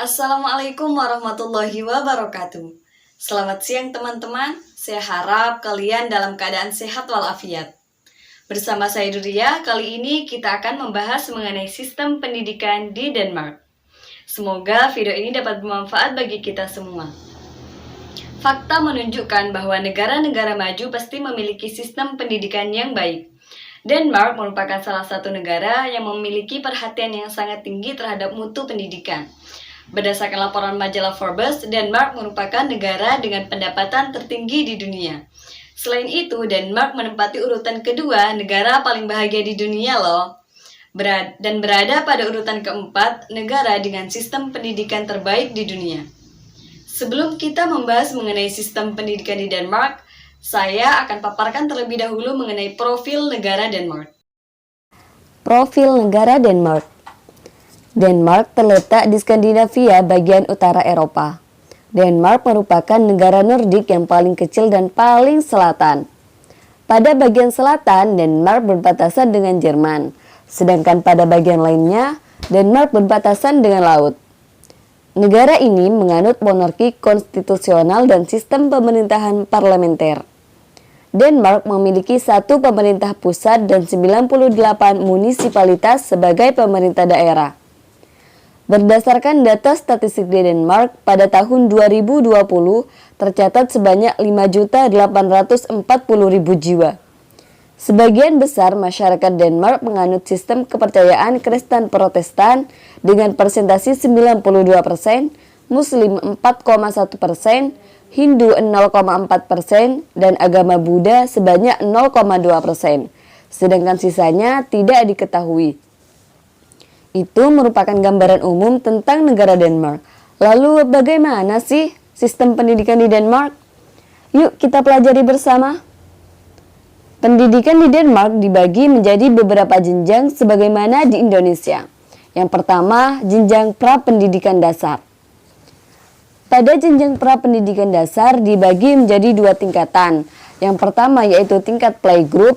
Assalamualaikum warahmatullahi wabarakatuh. Selamat siang teman-teman. Saya harap kalian dalam keadaan sehat walafiat. Bersama saya Duria, kali ini kita akan membahas mengenai sistem pendidikan di Denmark. Semoga video ini dapat bermanfaat bagi kita semua. Fakta menunjukkan bahwa negara-negara maju pasti memiliki sistem pendidikan yang baik. Denmark merupakan salah satu negara yang memiliki perhatian yang sangat tinggi terhadap mutu pendidikan. Berdasarkan laporan majalah Forbes, Denmark merupakan negara dengan pendapatan tertinggi di dunia. Selain itu, Denmark menempati urutan kedua negara paling bahagia di dunia loh. Dan berada pada urutan keempat negara dengan sistem pendidikan terbaik di dunia. Sebelum kita membahas mengenai sistem pendidikan di Denmark, saya akan paparkan terlebih dahulu mengenai profil negara Denmark. Profil negara Denmark. Denmark terletak di Skandinavia bagian utara Eropa. Denmark merupakan negara Nordik yang paling kecil dan paling selatan. Pada bagian selatan, Denmark berbatasan dengan Jerman, sedangkan pada bagian lainnya, Denmark berbatasan dengan laut. Negara ini menganut monarki konstitusional dan sistem pemerintahan parlementer. Denmark memiliki satu pemerintah pusat dan 98 munisipalitas sebagai pemerintah daerah. Berdasarkan data statistik di Denmark, pada tahun 2020 tercatat sebanyak 5.840.000 jiwa. Sebagian besar masyarakat Denmark menganut sistem kepercayaan Kristen Protestan dengan persentase 92%, Muslim 4,1%, Hindu 0,4%, dan agama Buddha sebanyak 0,2%, sedangkan sisanya tidak diketahui. Itu merupakan gambaran umum tentang negara Denmark. Lalu bagaimana sih sistem pendidikan di Denmark? Yuk kita pelajari bersama. Pendidikan di Denmark dibagi menjadi beberapa jenjang sebagaimana di Indonesia. Yang pertama, jenjang pra-pendidikan dasar. Pada jenjang pra-pendidikan dasar dibagi menjadi dua tingkatan. Yang pertama yaitu tingkat playgroup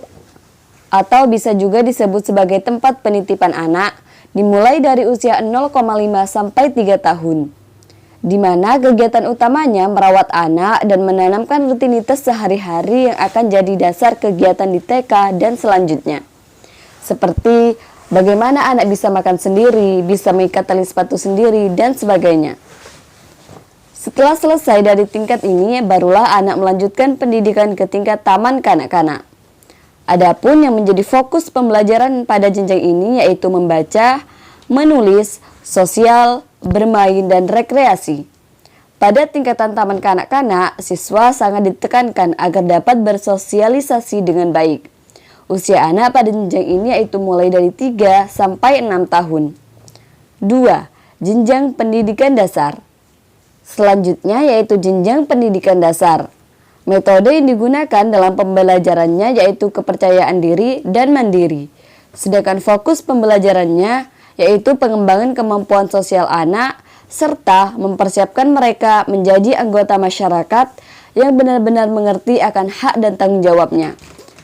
atau bisa juga disebut sebagai tempat penitipan anak, dimulai dari usia 0,5 sampai 3 tahun, di mana kegiatan utamanya merawat anak dan menanamkan rutinitas sehari-hari yang akan jadi dasar kegiatan di TK dan selanjutnya. Seperti bagaimana anak bisa makan sendiri, bisa mengikat tali sepatu sendiri, dan sebagainya. Setelah selesai dari tingkat ini, barulah anak melanjutkan pendidikan ke tingkat taman kanak-kanak. Adapun yang menjadi fokus pembelajaran pada jenjang ini yaitu membaca, menulis, sosial, bermain, dan rekreasi. Pada tingkatan taman kanak-kanak, siswa sangat ditekankan agar dapat bersosialisasi dengan baik. Usia anak pada jenjang ini yaitu mulai dari 3 sampai 6 tahun. 2. Jenjang pendidikan dasar. Selanjutnya yaitu jenjang pendidikan dasar. Metode yang digunakan dalam pembelajarannya yaitu kepercayaan diri dan mandiri. Sedangkan fokus pembelajarannya yaitu pengembangan kemampuan sosial anak serta mempersiapkan mereka menjadi anggota masyarakat yang benar-benar mengerti akan hak dan tanggung jawabnya.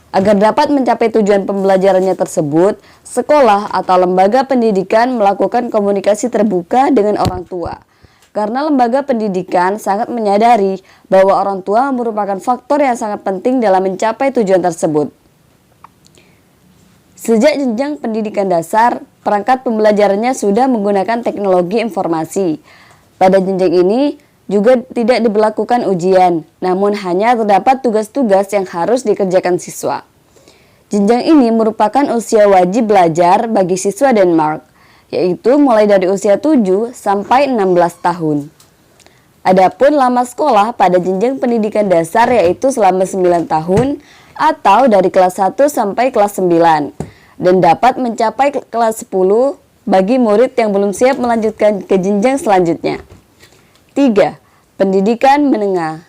Agar dapat mencapai tujuan pembelajarannya tersebut, sekolah atau lembaga pendidikan melakukan komunikasi terbuka dengan orang tua. Karena lembaga pendidikan sangat menyadari bahwa orang tua merupakan faktor yang sangat penting dalam mencapai tujuan tersebut. Sejak jenjang pendidikan dasar, perangkat pembelajarannya sudah menggunakan teknologi informasi. Pada jenjang ini juga tidak diberlakukan ujian, namun hanya terdapat tugas-tugas yang harus dikerjakan siswa. Jenjang ini merupakan usia wajib belajar bagi siswa Denmark, yaitu mulai dari usia 7 sampai 16 tahun. Adapun lama sekolah pada jenjang pendidikan dasar yaitu selama 9 tahun atau dari kelas 1 sampai kelas 9 dan dapat mencapai kelas 10 bagi murid yang belum siap melanjutkan ke jenjang selanjutnya. 3. Pendidikan menengah.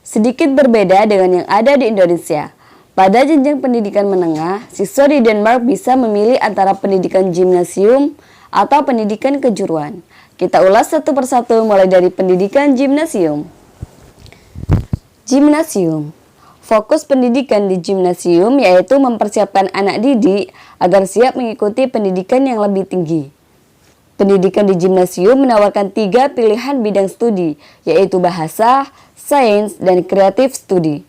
Sedikit berbeda dengan yang ada di Indonesia. Pada jenjang pendidikan menengah, siswa di Denmark bisa memilih antara pendidikan gimnasium atau pendidikan kejuruan. Kita ulas satu persatu mulai dari pendidikan gimnasium. Gimnasium. Fokus pendidikan di gimnasium yaitu mempersiapkan anak didik agar siap mengikuti pendidikan yang lebih tinggi. Pendidikan di gimnasium menawarkan 3 pilihan bidang studi, yaitu bahasa, sains, dan kreatif studi.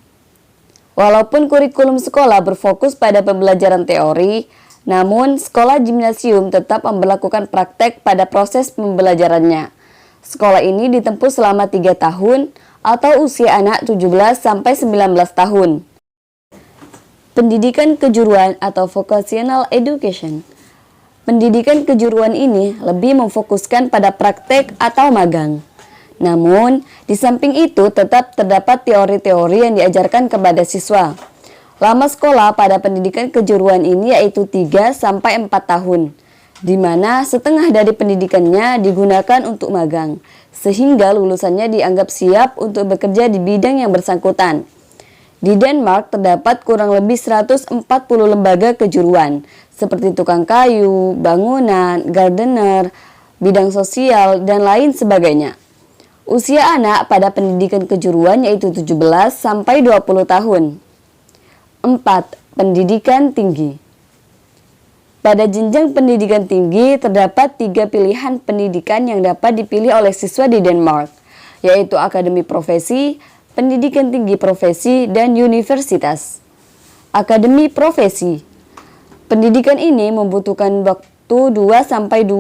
Walaupun kurikulum sekolah berfokus pada pembelajaran teori, namun sekolah gimnasium tetap memberlakukan praktek pada proses pembelajarannya. Sekolah ini ditempuh selama 3 tahun atau usia anak 17 sampai 19 tahun. Pendidikan kejuruan atau vocational education. Pendidikan kejuruan ini lebih memfokuskan pada praktek atau magang. Namun, di samping itu tetap terdapat teori-teori yang diajarkan kepada siswa. Lama sekolah pada pendidikan kejuruan ini yaitu 3-4 tahun, di mana setengah dari pendidikannya digunakan untuk magang, sehingga lulusannya dianggap siap untuk bekerja di bidang yang bersangkutan. Di Denmark terdapat kurang lebih 140 lembaga kejuruan, seperti tukang kayu, bangunan, gardener, bidang sosial, dan lain sebagainya. Usia anak pada pendidikan kejuruan yaitu 17 sampai 20 tahun. 4. Pendidikan tinggi. Pada jenjang pendidikan tinggi terdapat 3 pilihan pendidikan yang dapat dipilih oleh siswa di Denmark, yaitu akademi profesi, pendidikan tinggi profesi, dan universitas. Akademi profesi. Pendidikan ini membutuhkan waktu 2-2,5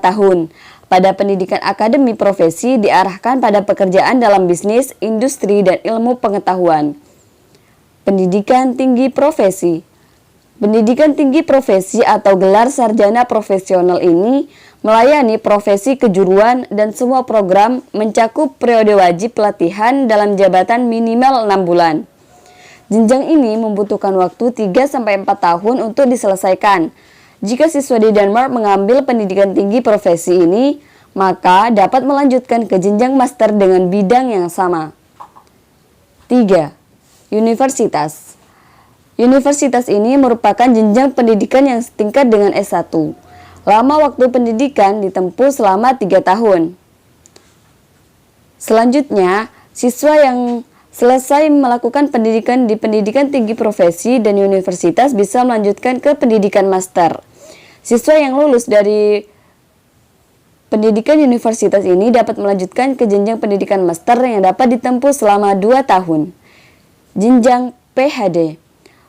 tahun. Pada pendidikan akademi profesi diarahkan pada pekerjaan dalam bisnis, industri, dan ilmu pengetahuan. Pendidikan tinggi profesi. Pendidikan tinggi profesi atau gelar sarjana profesional ini melayani profesi kejuruan dan semua program mencakup periode wajib pelatihan dalam jabatan minimal 6 bulan. Jenjang ini membutuhkan waktu 3-4 tahun untuk diselesaikan. Jika siswa di Denmark mengambil pendidikan tinggi profesi ini, maka dapat melanjutkan ke jenjang master dengan bidang yang sama. 3. Universitas. Universitas ini merupakan jenjang pendidikan yang setingkat dengan S1. Lama waktu pendidikan ditempuh selama 3 tahun. Selanjutnya, siswa yang selesai melakukan pendidikan di pendidikan tinggi profesi dan universitas bisa melanjutkan ke pendidikan master. Siswa yang lulus dari pendidikan universitas ini dapat melanjutkan ke jenjang pendidikan master yang dapat ditempuh selama 2 tahun. Jenjang PhD.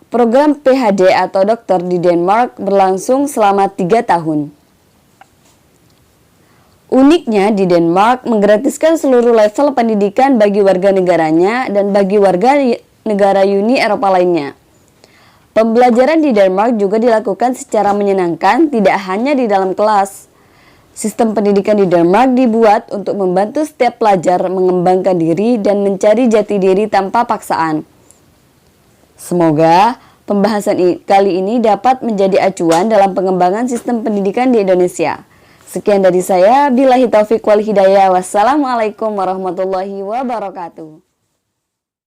Program PhD atau dokter di Denmark berlangsung selama 3 tahun. Uniknya di Denmark menggratiskan seluruh level pendidikan bagi warga negaranya dan bagi warga negara Uni Eropa lainnya. Pembelajaran di Denmark juga dilakukan secara menyenangkan, tidak hanya di dalam kelas. Sistem pendidikan di Denmark dibuat untuk membantu setiap pelajar mengembangkan diri dan mencari jati diri tanpa paksaan. Semoga pembahasan kali ini dapat menjadi acuan dalam pengembangan sistem pendidikan di Indonesia. Sekian dari saya, billahi taufiq wal hidayah. Wassalamualaikum warahmatullahi wabarakatuh.